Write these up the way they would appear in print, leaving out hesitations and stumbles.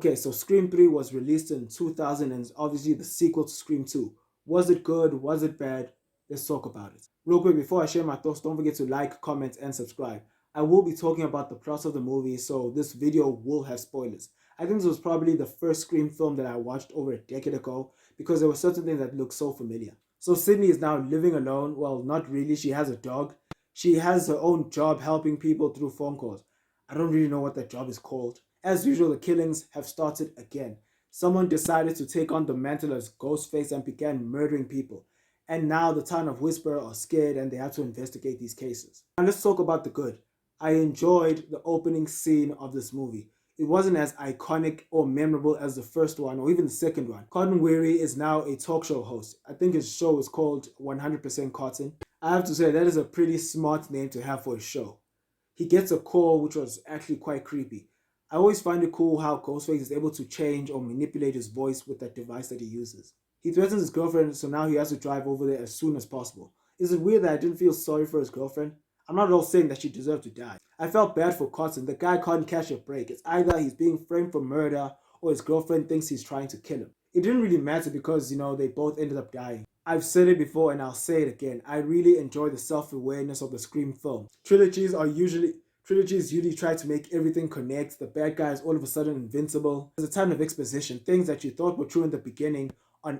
Okay, so Scream 3 was released in 2000 and is obviously the sequel to Scream 2. Was it good? Was it bad? Let's talk about it. Real quick, before I share my thoughts, don't forget to like, comment, and subscribe. I will be talking about the plot of the movie, so this video will have spoilers. I think this was probably the first Scream film that I watched over a decade ago because there were certain things that looked so familiar. So Sidney is now living alone. Well, not really. She has a dog. She has her own job helping people through phone calls. I don't really know what that job is called. As usual, the killings have started again. Someone decided to take on the mantle as Ghostface and began murdering people. And now the town of Woodsboro are scared and they have to investigate these cases. Now let's talk about the good. I enjoyed the opening scene of this movie. It wasn't as iconic or memorable as the first one or even the second one. Cotton Weary is now a talk show host. I think his show is called 100% Cotton. I have to say that is a pretty smart name to have for a show. He gets a call which was actually quite creepy. I always find it cool how Ghostface is able to change or manipulate his voice with that device that he uses. He threatens his girlfriend, so now he has to drive over there as soon as possible. Is it weird that I didn't feel sorry for his girlfriend? I'm not at all saying that she deserved to die. I felt bad for Cotton. The guy can't catch a break. It's either he's being framed for murder or his girlfriend thinks he's trying to kill him. It didn't really matter because, they both ended up dying. I've said it before and I'll say it again. I really enjoy the self-awareness of the Scream film. Trilogies usually try to make everything connect. The bad guy is all of a sudden invincible. There's a ton of exposition. Things that you thought were true in the beginning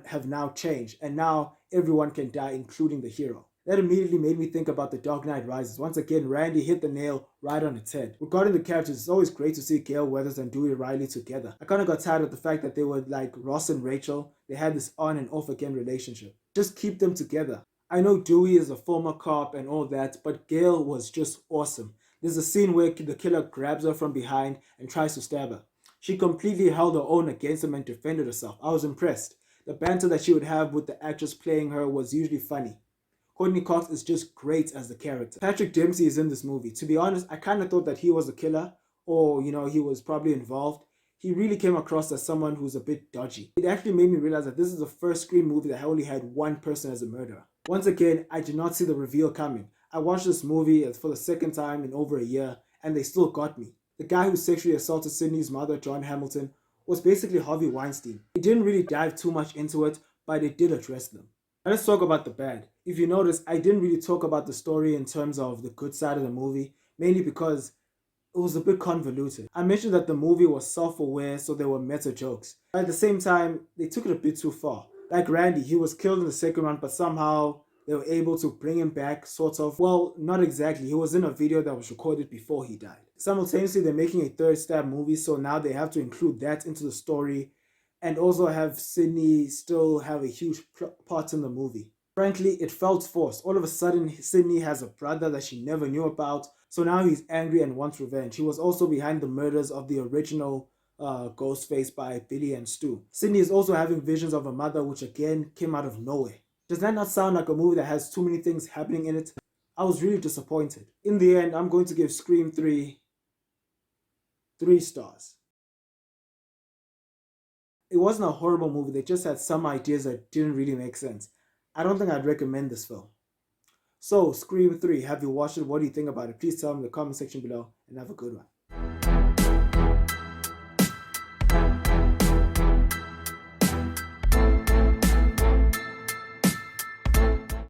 have now changed. And now everyone can die, including the hero. That immediately made me think about The Dark Knight Rises. Once again, Randy hit the nail right on its head. Regarding the characters, it's always great to see Gale Weathers and Dewey Riley together. I kind of got tired of the fact that they were like Ross and Rachel. They had this on and off again relationship. Just keep them together. I know Dewey is a former cop and all that, but Gale was just awesome. There's a scene where the killer grabs her from behind and tries to stab her. She completely held her own against him and defended herself. I was impressed. The banter that she would have with the actress playing her was usually funny. Courteney Cox is just great as the character. Patrick Dempsey is in this movie. To be honest, I kind of thought that he was the killer or, he was probably involved. He really came across as someone who's a bit dodgy. It actually made me realize that this is the first Scream movie that only had one person as a murderer. Once again, I did not see the reveal coming. I watched this movie for the second time in over a year and they still got me. The guy who sexually assaulted Sidney's mother, John Hamilton, was basically Harvey Weinstein. It didn't really dive too much into it, but it did address them. Now let's talk about the bad. If you notice, I didn't really talk about the story in terms of the good side of the movie, mainly because it was a bit convoluted. I mentioned that the movie was self-aware, so there were meta jokes. But at the same time, they took it a bit too far. Like Randy, he was killed in the second one, but somehow they were able to bring him back, sort of. Well, not exactly. He was in a video that was recorded before he died. Simultaneously, they're making a third stab movie, so now they have to include that into the story and also have Sidney still have a huge part in the movie. Frankly, it felt forced. All of a sudden, Sidney has a brother that she never knew about, so now he's angry and wants revenge. He was also behind the murders of the original Ghostface by Billy and Stu. Sidney is also having visions of a mother, which again came out of nowhere. Does that not sound like a movie that has too many things happening in it? I was really disappointed. In the end, I'm going to give Scream 3 3 stars. It wasn't a horrible movie, they just had some ideas that didn't really make sense. I don't think I'd recommend this film. So, Scream 3, have you watched it? What do you think about it? Please tell me in the comment section below and have a good one.